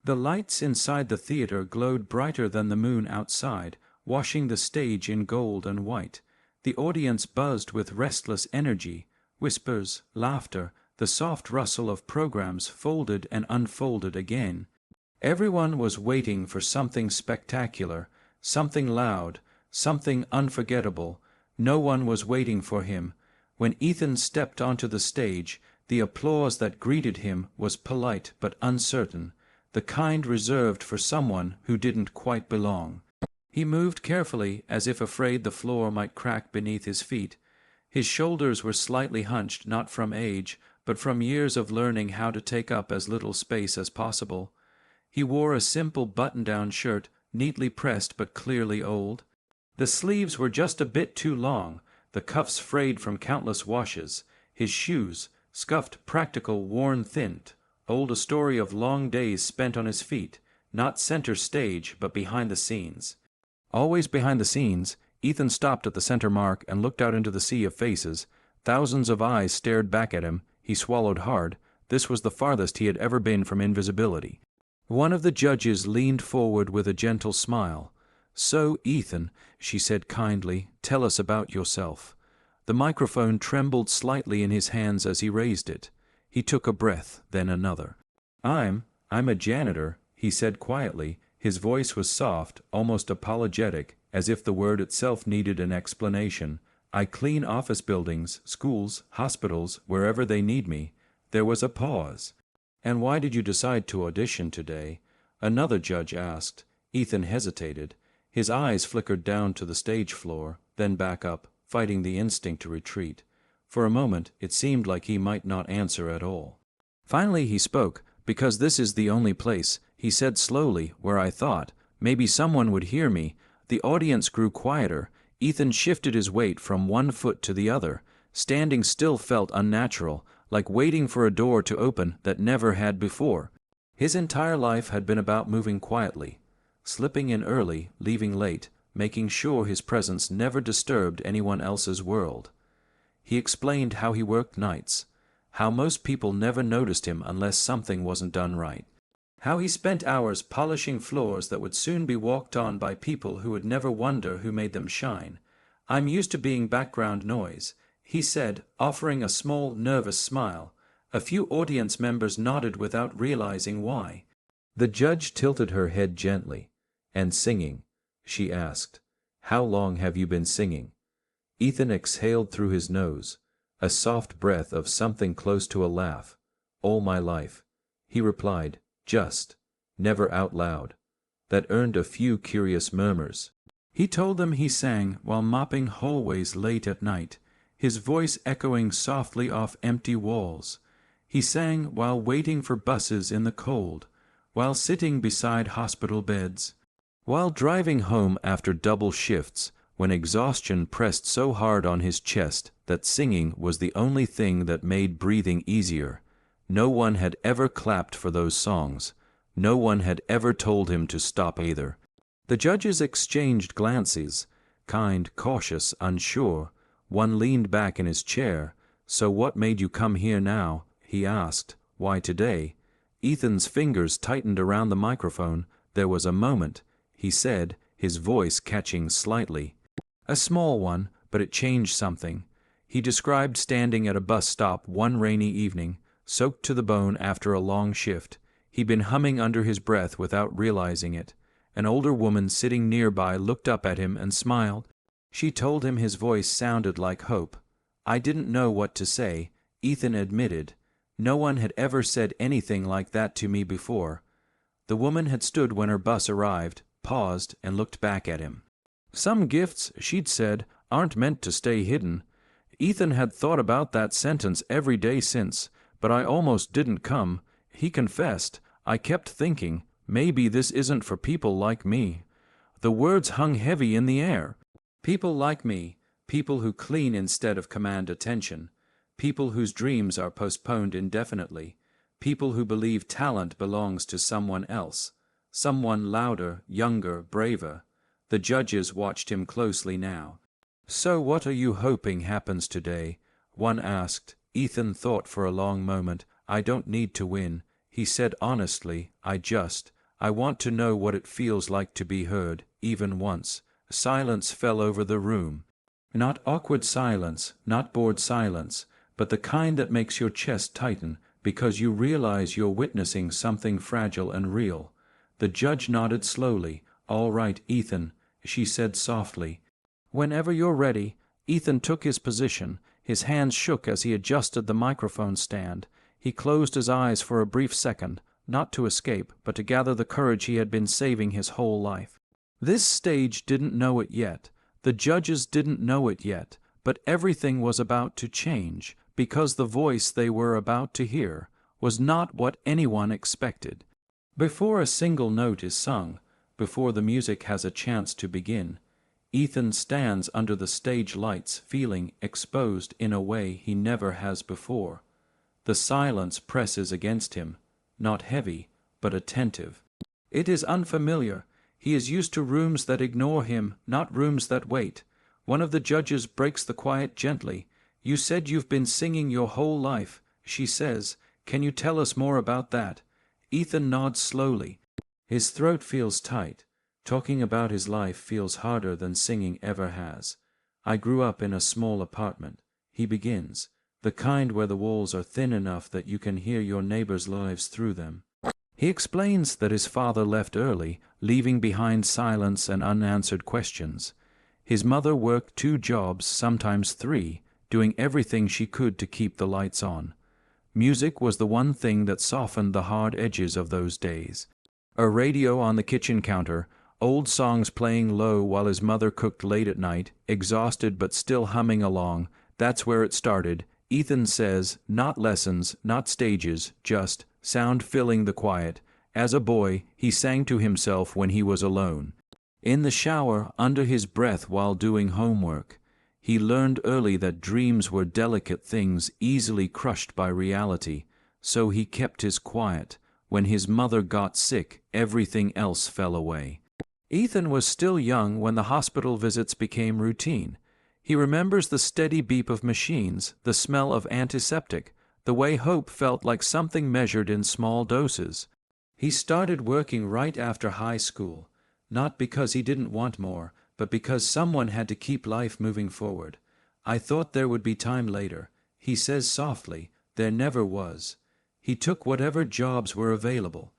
The lights inside the theater glowed brighter than the moon outside, washing the stage in gold and white. The audience buzzed with restless energy, whispers, laughter, the soft rustle of programs folded and unfolded again. Everyone was waiting for something spectacular, something loud, something unforgettable. No one was waiting for him. When Ethan stepped onto the stage, the applause that greeted him was polite but uncertain, the kind reserved for someone who didn't quite belong. He moved carefully, as if afraid the floor might crack beneath his feet. His shoulders were slightly hunched, not from age, but from years of learning how to take up as little space as possible. He wore a simple button-down shirt, neatly pressed but clearly old. The sleeves were just a bit too long, the cuffs frayed from countless washes. His shoes, scuffed, practical, worn thin, told a story of long days spent on his feet, not center stage but behind the scenes. Always behind the scenes, Ethan stopped at the center mark and looked out into the sea of faces. Thousands of eyes stared back at him. He swallowed hard. This was the farthest he had ever been from invisibility. One of the judges leaned forward with a gentle smile. "So, Ethan," she said kindly, "tell us about yourself." The microphone trembled slightly in his hands as he raised it. He took a breath, then another. I'm a janitor," he said quietly. His voice was soft, almost apologetic, as if the word itself needed an explanation. "I clean office buildings, schools, hospitals, wherever they need me." There was a pause. "And why did you decide to audition today?" another judge asked. Ethan hesitated. His eyes flickered down to the stage floor, then back up, fighting the instinct to retreat. For a moment it seemed like he might not answer at all. Finally he spoke. "Because this is the only place," he said slowly, "where I thought maybe someone would hear me." The audience grew quieter. Ethan shifted his weight from one foot to the other. Standing still felt unnatural, like waiting for a door to open that never had before. His entire life had been about moving quietly, slipping in early, leaving late, making sure his presence never disturbed anyone else's world. He explained how he worked nights, how most people never noticed him unless something wasn't done right, how he spent hours polishing floors that would soon be walked on by people who would never wonder who made them shine. "I'm used to being background noise," he said, offering a small, nervous smile. A few audience members nodded without realizing why. The judge tilted her head gently. "And singing?" she asked. "How long have you been singing?" Ethan exhaled through his nose, a soft breath of something close to a laugh. "All my life," he replied, just, never out loud. That earned a few curious murmurs. He told them he sang while mopping hallways late at night, his voice echoing softly off empty walls. He sang while waiting for buses in the cold, while sitting beside hospital beds, while driving home after double shifts, when exhaustion pressed so hard on his chest that singing was the only thing that made breathing easier. No one had ever clapped for those songs. No one had ever told him to stop either. The judges exchanged glances, kind, cautious, unsure. One leaned back in his chair. "So what made you come here now?" he asked. "Why today?" Ethan's fingers tightened around the microphone. There was a moment, he said, his voice catching slightly. A small one, but it changed something. He described standing at a bus stop one rainy evening, soaked to the bone after a long shift. He'd been humming under his breath without realizing it. An older woman sitting nearby looked up at him and smiled. She told him his voice sounded like hope. "I didn't know what to say," Ethan admitted. "No one had ever said anything like that to me before." The woman had stood when her bus arrived, paused, and looked back at him. "Some gifts," she'd said, "aren't meant to stay hidden." Ethan had thought about that sentence every day since, but I almost didn't come. He confessed, "I kept thinking, maybe this isn't for people like me." The words hung heavy in the air. People like me, people who clean instead of command attention, people whose dreams are postponed indefinitely, people who believe talent belongs to someone else, someone louder, younger, braver. The judges watched him closely now. "So what are you hoping happens today?" one asked. Ethan thought for a long moment. "I don't need to win," he said honestly. I want to know what it feels like to be heard, even once. Silence fell over the room. Not awkward silence, not bored silence, but the kind that makes your chest tighten, because you realize you're witnessing something fragile and real. The judge nodded slowly. "All right, Ethan," she said softly. "Whenever you're ready." Ethan took his position. His hands shook as he adjusted the microphone stand. He closed his eyes for a brief second, not to escape, but to gather the courage he had been saving his whole life. This stage didn't know it yet. The judges didn't know it yet, but everything was about to change, because the voice they were about to hear was not what anyone expected. Before a single note is sung, before the music has a chance to begin, Ethan stands under the stage lights, feeling exposed in a way he never has before. The silence presses against him, not heavy, but attentive. It is unfamiliar. He is used to rooms that ignore him, not rooms that wait. One of the judges breaks the quiet gently. "You said you've been singing your whole life," she says. "Can you tell us more about that?" Ethan nods slowly. His throat feels tight. Talking about his life feels harder than singing ever has. "I grew up in a small apartment," he begins, "the kind where the walls are thin enough that you can hear your neighbors' lives through them." He explains that his father left early, leaving behind silence and unanswered questions. His mother worked 2 jobs, sometimes 3, doing everything she could to keep the lights on. Music was the one thing that softened the hard edges of those days. A radio on the kitchen counter, old songs playing low while his mother cooked late at night, exhausted but still humming along. That's where it started. Ethan says, not lessons, not stages, just sound filling the quiet. As a boy, he sang to himself when he was alone. In the shower, under his breath while doing homework. He learned early that dreams were delicate things easily crushed by reality, so he kept his quiet. When his mother got sick, everything else fell away. Ethan was still young when the hospital visits became routine. He remembers the steady beep of machines, the smell of antiseptic, the way hope felt like something measured in small doses. He started working right after high school, not because he didn't want more, but because someone had to keep life moving forward. "I thought there would be time later," he says softly. "There never was." He took whatever jobs were available.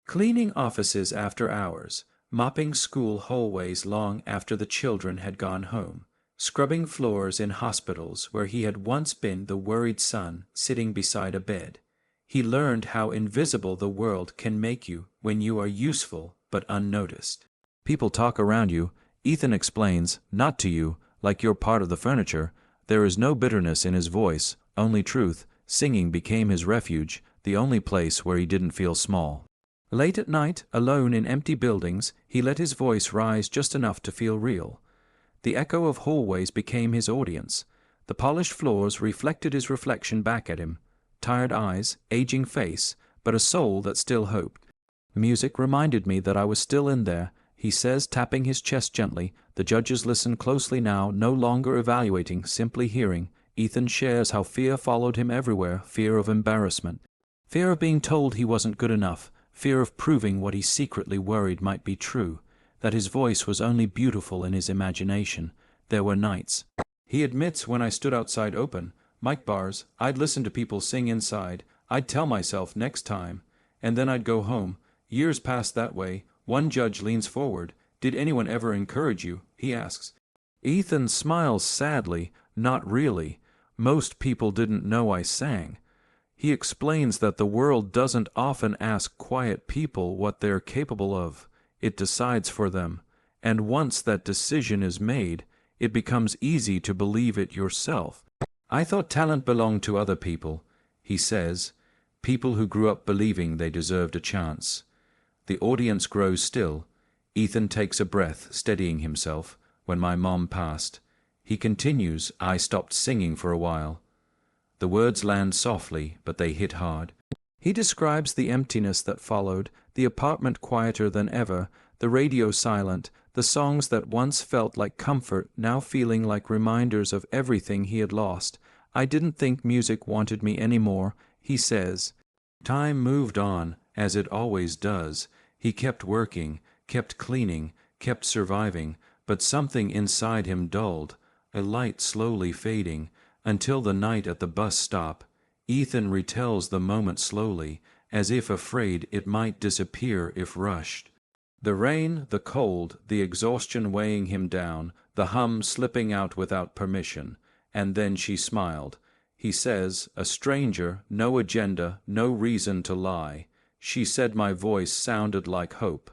Cleaning offices after hours, mopping school hallways long after the children had gone home, scrubbing floors in hospitals where he had once been the worried son sitting beside a bed. He learned how invisible the world can make you when you are useful but unnoticed. "People talk around you," Ethan explains, "not to you, like you're part of the furniture." There is no bitterness in his voice, only truth. Singing became his refuge, the only place where he didn't feel small. Late at night, alone in empty buildings, he let his voice rise just enough to feel real. The echo of hallways became his audience. The polished floors reflected his reflection back at him. Tired eyes, aging face, but a soul that still hoped. "Music reminded me that I was still in there," he says, tapping his chest gently. The judges listen closely now, no longer evaluating, simply hearing. Ethan shares how fear followed him everywhere, fear of embarrassment. Fear of being told he wasn't good enough, fear of proving what he secretly worried might be true, that his voice was only beautiful in his imagination. There were nights, he admits, when I stood outside open mic bars, I'd listen to people sing inside, I'd tell myself next time, and then I'd go home. Years passed that way. One judge leans forward. "Did anyone ever encourage you?" he asks. Ethan smiles sadly. "Not really. Most people didn't know I sang." He explains that the world doesn't often ask quiet people what they're capable of. It decides for them. And once that decision is made, it becomes easy to believe it yourself. "I thought talent belonged to other people," he says. "People who grew up believing they deserved a chance." The audience grows still. Ethan takes a breath, steadying himself. "When my mom passed," he continues, "I stopped singing for a while." The words land softly, but they hit hard. He describes the emptiness that followed, the apartment quieter than ever, the radio silent, the songs that once felt like comfort now feeling like reminders of everything he had lost. "I didn't think music wanted me anymore," he says. Time moved on, as it always does. He kept working, kept cleaning, kept surviving, but something inside him dulled, a light slowly fading, until the night at the bus stop. Ethan retells the moment slowly, as if afraid it might disappear if rushed. The rain, the cold, the exhaustion weighing him down, the hum slipping out without permission, and then she smiled. He says, a stranger, no agenda, no reason to lie. She said my voice sounded like hope.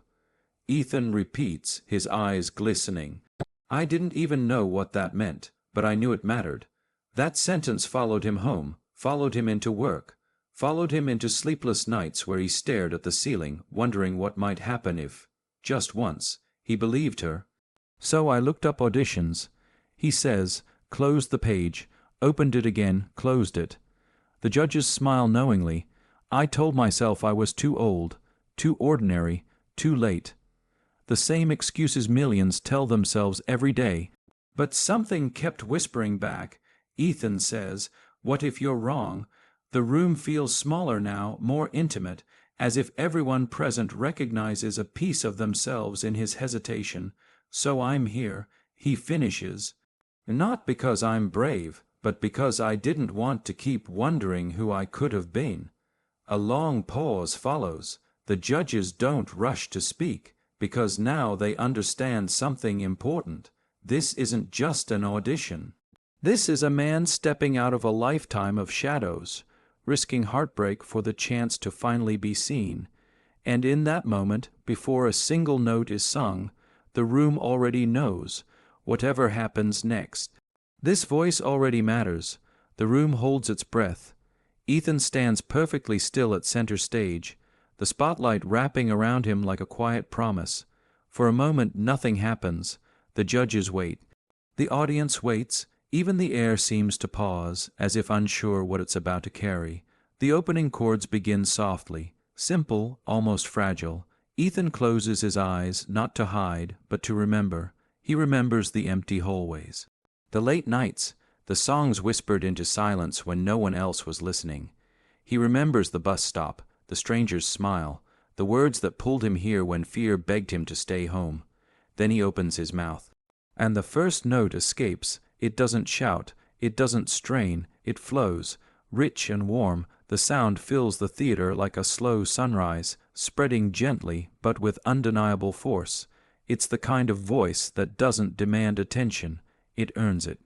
Ethan repeats, his eyes glistening. I didn't even know what that meant, but I knew it mattered. That sentence followed him home, followed him into work, followed him into sleepless nights where he stared at the ceiling, wondering what might happen if, just once, he believed her. So I looked up auditions. He says, closed the page, opened it again, closed it. The judges smile knowingly. I told myself I was too old, too ordinary, too late. The same excuses millions tell themselves every day. But something kept whispering back. Ethan says, what if you're wrong? The room feels smaller now, more intimate, as if everyone present recognizes a piece of themselves in his hesitation. So I'm here, he finishes. Not because I'm brave, but because I didn't want to keep wondering who I could have been. A long pause follows. The judges don't rush to speak, because now they understand something important. This isn't just an audition. This is a man stepping out of a lifetime of shadows, risking heartbreak for the chance to finally be seen. And in that moment, before a single note is sung, the room already knows, whatever happens next. This voice already matters. The room holds its breath. Ethan stands perfectly still at center stage, the spotlight wrapping around him like a quiet promise. For a moment nothing happens. The judges wait. The audience waits. Even the air seems to pause, as if unsure what it's about to carry. The opening chords begin softly, simple, almost fragile. Ethan closes his eyes, not to hide, but to remember. He remembers the empty hallways, the late nights, the songs whispered into silence when no one else was listening. He remembers the bus stop, the stranger's smile, the words that pulled him here when fear begged him to stay home. Then he opens his mouth. And the first note escapes. It doesn't shout, it doesn't strain, it flows. Rich and warm, the sound fills the theater like a slow sunrise, spreading gently but with undeniable force. It's the kind of voice that doesn't demand attention, it earns it.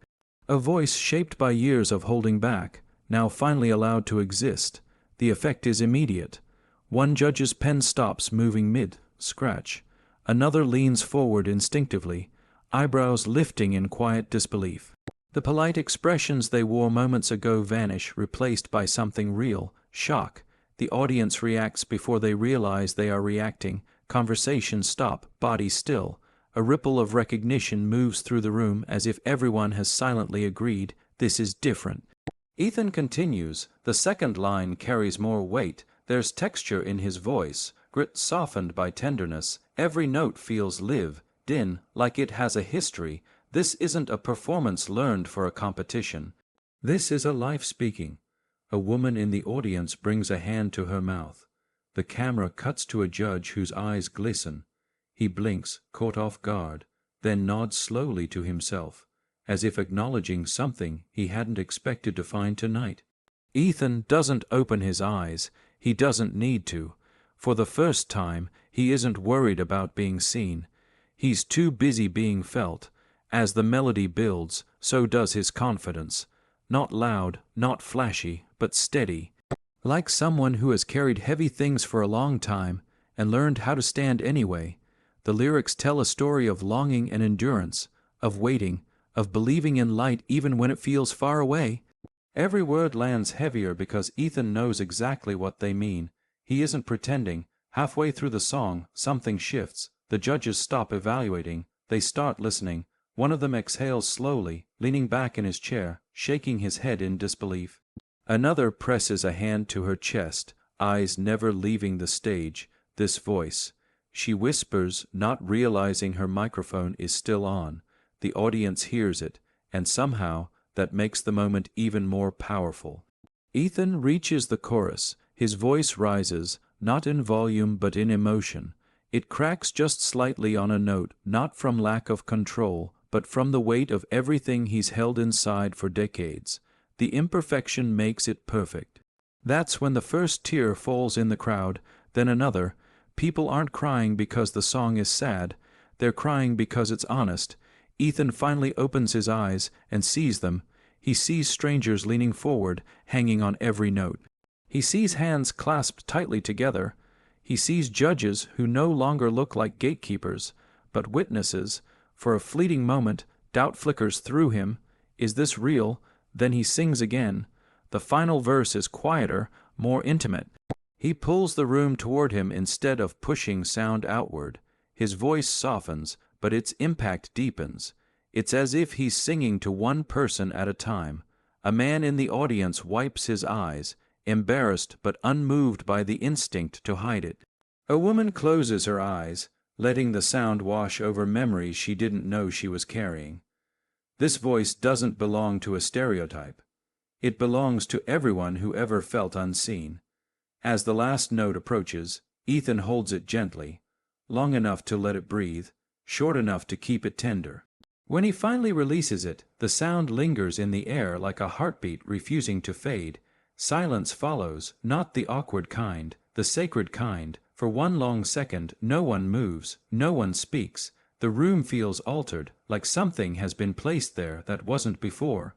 A voice shaped by years of holding back, now finally allowed to exist. The effect is immediate. One judge's pen stops moving mid-scratch. Another leans forward instinctively, eyebrows lifting in quiet disbelief. The polite expressions they wore moments ago vanish, replaced by something real, shock. The audience reacts before they realize they are reacting. Conversations stop, bodies still. A ripple of recognition moves through the room as if everyone has silently agreed, this is different. Ethan continues. The second line carries more weight. There's texture in his voice, grit softened by tenderness. Every note feels lived in, like it has a history. This isn't a performance learned for a competition. This is a life speaking. A woman in the audience brings a hand to her mouth. The camera cuts to a judge whose eyes glisten. He blinks, caught off guard, then nods slowly to himself, as if acknowledging something he hadn't expected to find tonight. Ethan doesn't open his eyes. He doesn't need to. For the first time, he isn't worried about being seen. He's too busy being felt. As the melody builds, so does his confidence. Not loud, not flashy, but steady. Like someone who has carried heavy things for a long time and learned how to stand anyway. The lyrics tell a story of longing and endurance, of waiting, of believing in light even when it feels far away. Every word lands heavier because Ethan knows exactly what they mean. He isn't pretending. Halfway through the song, something shifts. The judges stop evaluating. They start listening. One of them exhales slowly, leaning back in his chair, shaking his head in disbelief. Another presses a hand to her chest, eyes never leaving the stage. This voice. She whispers, not realizing her microphone is still on. The audience hears it, and somehow that makes the moment even more powerful. Ethan reaches the chorus. His voice rises, not in volume but in emotion. It cracks just slightly on a note, not from lack of control, but from the weight of everything he's held inside for decades. The imperfection makes it perfect. That's when the first tear falls in the crowd, then another. People aren't crying because the song is sad, they're crying because it's honest. Ethan finally opens his eyes and sees them. He sees strangers leaning forward, hanging on every note. He sees hands clasped tightly together. He sees judges who no longer look like gatekeepers, but witnesses. For a fleeting moment, doubt flickers through him. Is this real? Then he sings again. The final verse is quieter, more intimate. He pulls the room toward him instead of pushing sound outward. His voice softens, but its impact deepens. It's as if he's singing to one person at a time. A man in the audience wipes his eyes, embarrassed but unmoved by the instinct to hide it. A woman closes her eyes, letting the sound wash over memories she didn't know she was carrying. This voice doesn't belong to a stereotype. It belongs to everyone who ever felt unseen. As the last note approaches, Ethan holds it gently, long enough to let it breathe, short enough to keep it tender. When he finally releases it, the sound lingers in the air like a heartbeat refusing to fade. Silence follows, not the awkward kind, the sacred kind. For one long second, no one moves, no one speaks. The room feels altered, like something has been placed there that wasn't before.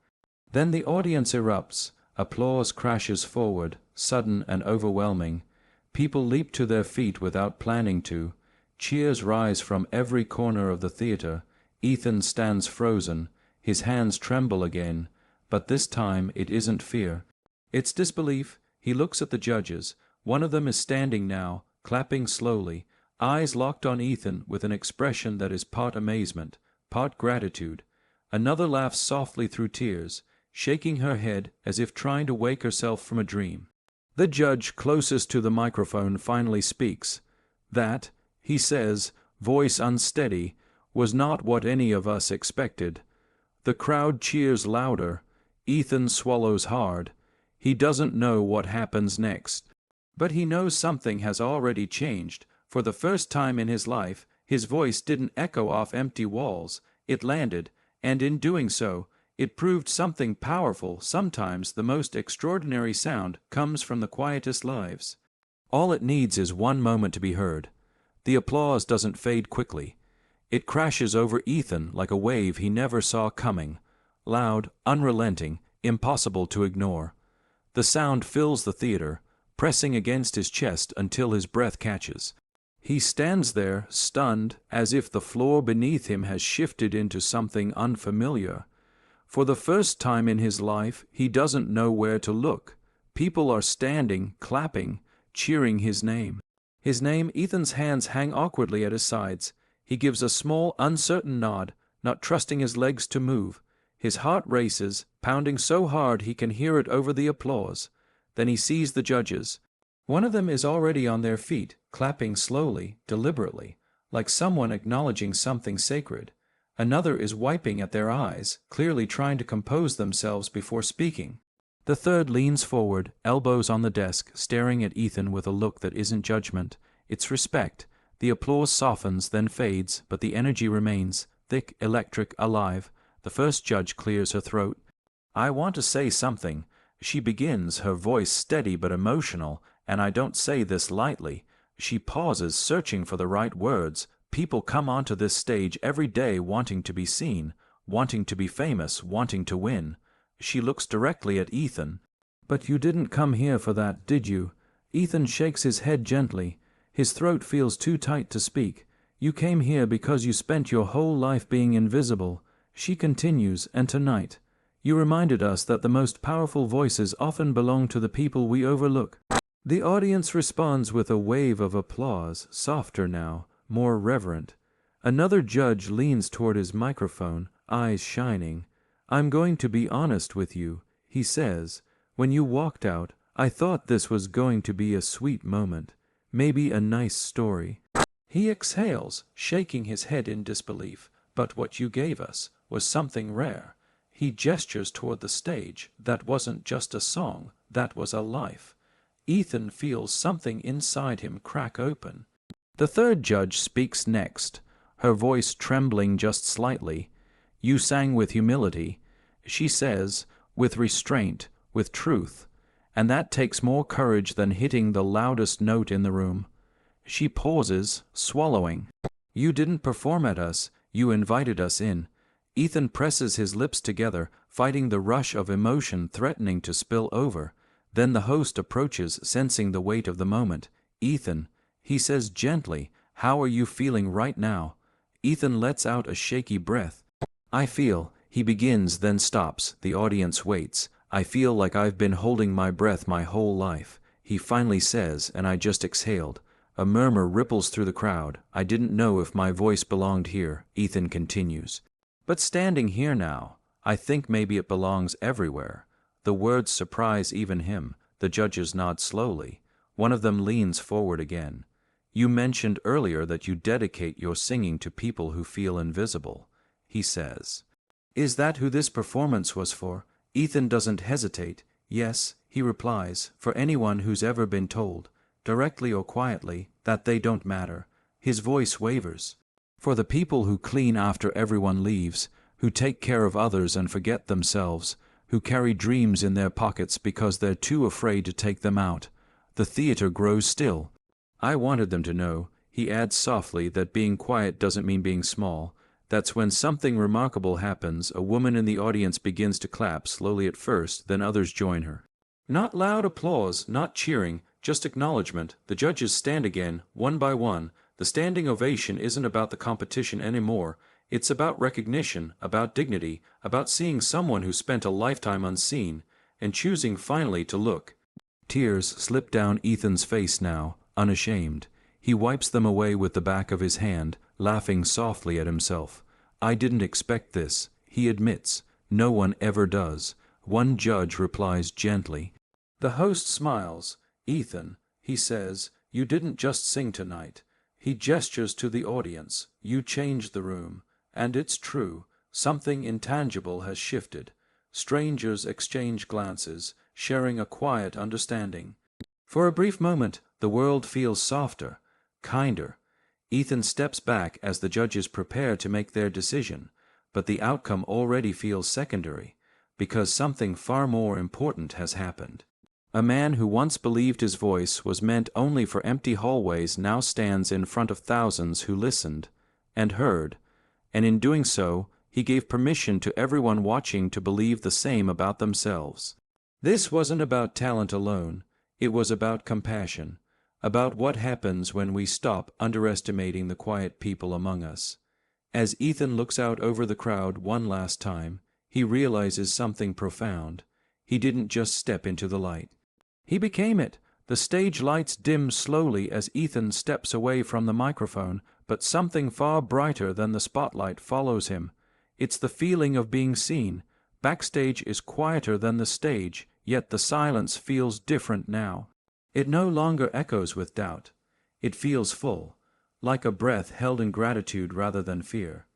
Then the audience erupts. Applause crashes forward, sudden and overwhelming. People leap to their feet without planning to. Cheers rise from every corner of the theater. Ethan stands frozen. His hands tremble again, but this time it isn't fear. It's disbelief. He looks at the judges. One of them is standing now, clapping slowly, eyes locked on Ethan with an expression that is part amazement, part gratitude. Another laughs softly through tears, shaking her head as if trying to wake herself from a dream. The judge closest to the microphone finally speaks. That, he says, voice unsteady, was not what any of us expected. The crowd cheers louder. Ethan swallows hard. He doesn't know what happens next. But he knows something has already changed. For the first time in his life, his voice didn't echo off empty walls. It landed, and in doing so, it proved something powerful. Sometimes the most extraordinary sound comes from the quietest lives. All it needs is one moment to be heard. The applause doesn't fade quickly. It crashes over Ethan like a wave he never saw coming. Loud, unrelenting, impossible to ignore. The sound fills the theater, pressing against his chest until his breath catches. He stands there, stunned, as if the floor beneath him has shifted into something unfamiliar. For the first time in his life, he doesn't know where to look. People are standing, clapping, cheering his name. His name. Ethan's hands hang awkwardly at his sides. He gives a small, uncertain nod, not trusting his legs to move. His heart races, pounding so hard he can hear it over the applause. Then he sees the judges. One of them is already on their feet, clapping slowly, deliberately, like someone acknowledging something sacred. Another is wiping at their eyes, clearly trying to compose themselves before speaking. The third leans forward, elbows on the desk, staring at Ethan with a look that isn't judgment. It's respect. The applause softens, then fades, but the energy remains, thick, electric, alive. The first judge clears her throat. "I want to say something," she begins, her voice steady but emotional, and I don't say this lightly. She pauses, searching for the right words. People come onto this stage every day wanting to be seen, wanting to be famous, wanting to win. She looks directly at Ethan. "But you didn't come here for that, did you?" Ethan shakes his head gently. His throat feels too tight to speak. "You came here because you spent your whole life being invisible." She continues, "And tonight, you reminded us that the most powerful voices often belong to the people we overlook." The audience responds with a wave of applause, softer now, more reverent. Another judge leans toward his microphone, eyes shining. "I'm going to be honest with you," he says. "When you walked out, I thought this was going to be a sweet moment, maybe a nice story." He exhales, shaking his head in disbelief. "But what you gave us was something rare." He gestures toward the stage. That wasn't just a song, that was a life. Ethan feels something inside him crack open. The third judge speaks next, her voice trembling just slightly. You sang with humility, she says, with restraint, with truth, and that takes more courage than hitting the loudest note in the room. She pauses, swallowing. You didn't perform at us, you invited us in. Ethan presses his lips together, fighting the rush of emotion threatening to spill over. Then the host approaches, sensing the weight of the moment. Ethan, he says gently, how are you feeling right now? Ethan lets out a shaky breath. I feel, he begins, then stops. The audience waits. I feel like I've been holding my breath my whole life. He finally says, and I just exhaled. A murmur ripples through the crowd. I didn't know if my voice belonged here, Ethan continues. But standing here now, I think maybe it belongs everywhere. The words surprise even him. The judges nod slowly. One of them leans forward again. You mentioned earlier that you dedicate your singing to people who feel invisible, he says. Is that who this performance was for? Ethan doesn't hesitate. Yes, he replies, for anyone who's ever been told, directly or quietly, that they don't matter. His voice wavers. For the people who clean after everyone leaves, who take care of others and forget themselves, who carry dreams in their pockets because they're too afraid to take them out. The theater grows still. I wanted them to know, he adds softly, that being quiet doesn't mean being small. That's when something remarkable happens. A woman in the audience begins to clap, slowly at first, then others join her. Not loud applause, not cheering, just acknowledgement. The judges stand again, one by one. The standing ovation isn't about the competition anymore. It's about recognition, about dignity, about seeing someone who spent a lifetime unseen, and choosing finally to look. Tears slip down Ethan's face now, unashamed. He wipes them away with the back of his hand, laughing softly at himself. I didn't expect this, he admits. No one ever does. One judge replies gently. The host smiles. Ethan, he says, you didn't just sing tonight. He gestures to the audience. You changed the room. And it's true, something intangible has shifted. Strangers exchange glances, sharing a quiet understanding. For a brief moment, the world feels softer, kinder. Ethan steps back as the judges prepare to make their decision, but the outcome already feels secondary, because something far more important has happened. A man who once believed his voice was meant only for empty hallways now stands in front of thousands who listened and heard, and in doing so, he gave permission to everyone watching to believe the same about themselves. This wasn't about talent alone, it was about compassion, about what happens when we stop underestimating the quiet people among us. As Ethan looks out over the crowd one last time, he realizes something profound. He didn't just step into the light. He became it. The stage lights dim slowly as Ethan steps away from the microphone, but something far brighter than the spotlight follows him. It's the feeling of being seen. Backstage is quieter than the stage, yet the silence feels different now. It no longer echoes with doubt. It feels full, like a breath held in gratitude rather than fear.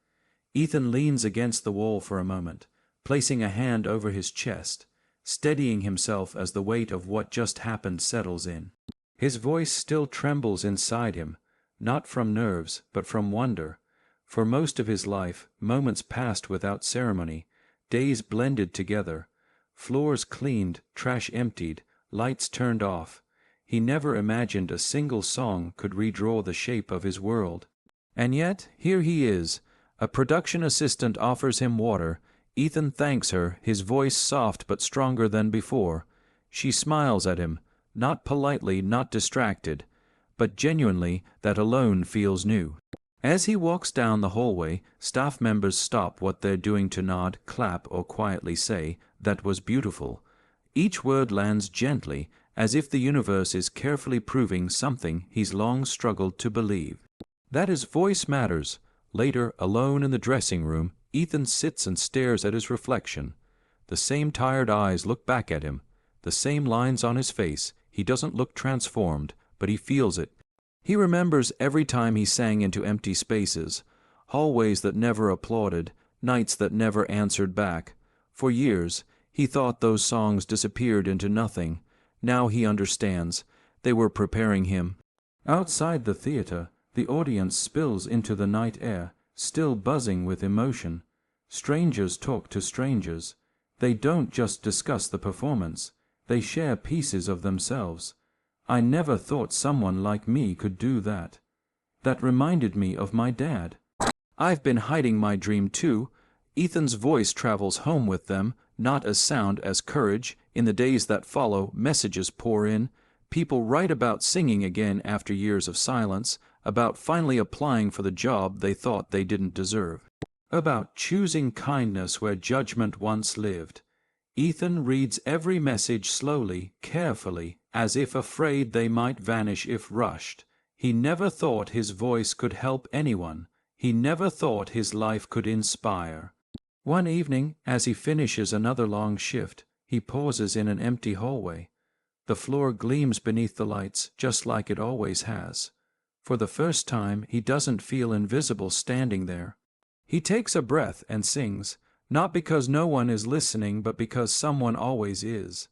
Ethan leans against the wall for a moment, placing a hand over his chest, steadying himself as the weight of what just happened settles in. His voice still trembles inside him, not from nerves, but from wonder. For most of his life, moments passed without ceremony, days blended together, floors cleaned, trash emptied, lights turned off. He never imagined a single song could redraw the shape of his world. And yet, here he is. A production assistant offers him water. Ethan thanks her, his voice soft but stronger than before. She smiles at him, not politely, not distracted, but genuinely. That alone feels new. As he walks down the hallway, staff members stop what they're doing to nod, clap, or quietly say, "That was beautiful." Each word lands gently, as if the universe is carefully proving something he's long struggled to believe. That his voice matters. Later, alone in the dressing room, Ethan sits and stares at his reflection. The same tired eyes look back at him, the same lines on his face. He doesn't look transformed, but he feels it. He remembers every time he sang into empty spaces, hallways that never applauded, nights that never answered back. For years, he thought those songs disappeared into nothing. Now he understands. They were preparing him. Outside the theater, The audience spills into the night air, still buzzing with emotion. Strangers talk to strangers. They don't just discuss the performance, they share pieces of themselves. I never thought someone like me could do that. That reminded me of my dad. I've been hiding my dream too. Ethan's voice travels home with them, not as sound as courage. In the days that follow, messages pour in. People write about singing again after years of silence, about finally applying for the job they thought they didn't deserve, about choosing kindness where judgment once lived. Ethan reads every message slowly, carefully, as if afraid they might vanish if rushed. He never thought his voice could help anyone. He never thought his life could inspire. One evening, as he finishes another long shift, he pauses in an empty hallway. The floor gleams beneath the lights, just like it always has. For the first time, he doesn't feel invisible standing there. He takes a breath and sings, not because no one is listening, but because someone always is.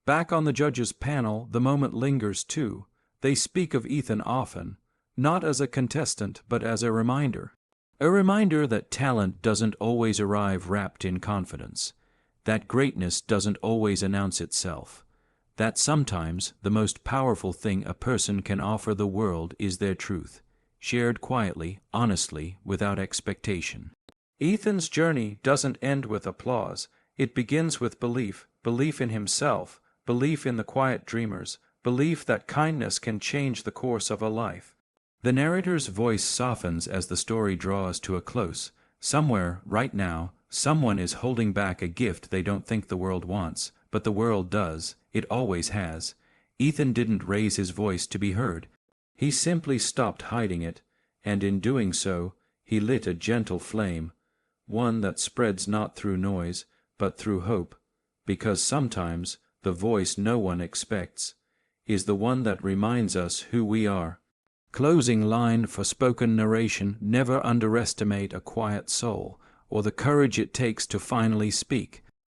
Back on the judges' panel, the moment lingers too. They speak of Ethan often, not as a contestant, but as a reminder. A reminder that talent doesn't always arrive wrapped in confidence, that greatness doesn't always announce itself, that sometimes the most powerful thing a person can offer the world is their truth, shared quietly, honestly, without expectation. Ethan's journey doesn't end with applause. It begins with belief, belief in himself, belief in the quiet dreamers, belief that kindness can change the course of a life. The narrator's voice softens as the story draws to a close. Somewhere, right now, someone is holding back a gift they don't think the world wants, but the world does. It always has. Ethan didn't raise his voice to be heard. He simply stopped hiding it, and in doing so, he lit a gentle flame, one that spreads not through noise, but through hope, because sometimes the voice no one expects is the one that reminds us who we are. Closing line for spoken narration: never underestimate a quiet soul, or the courage it takes to finally speak.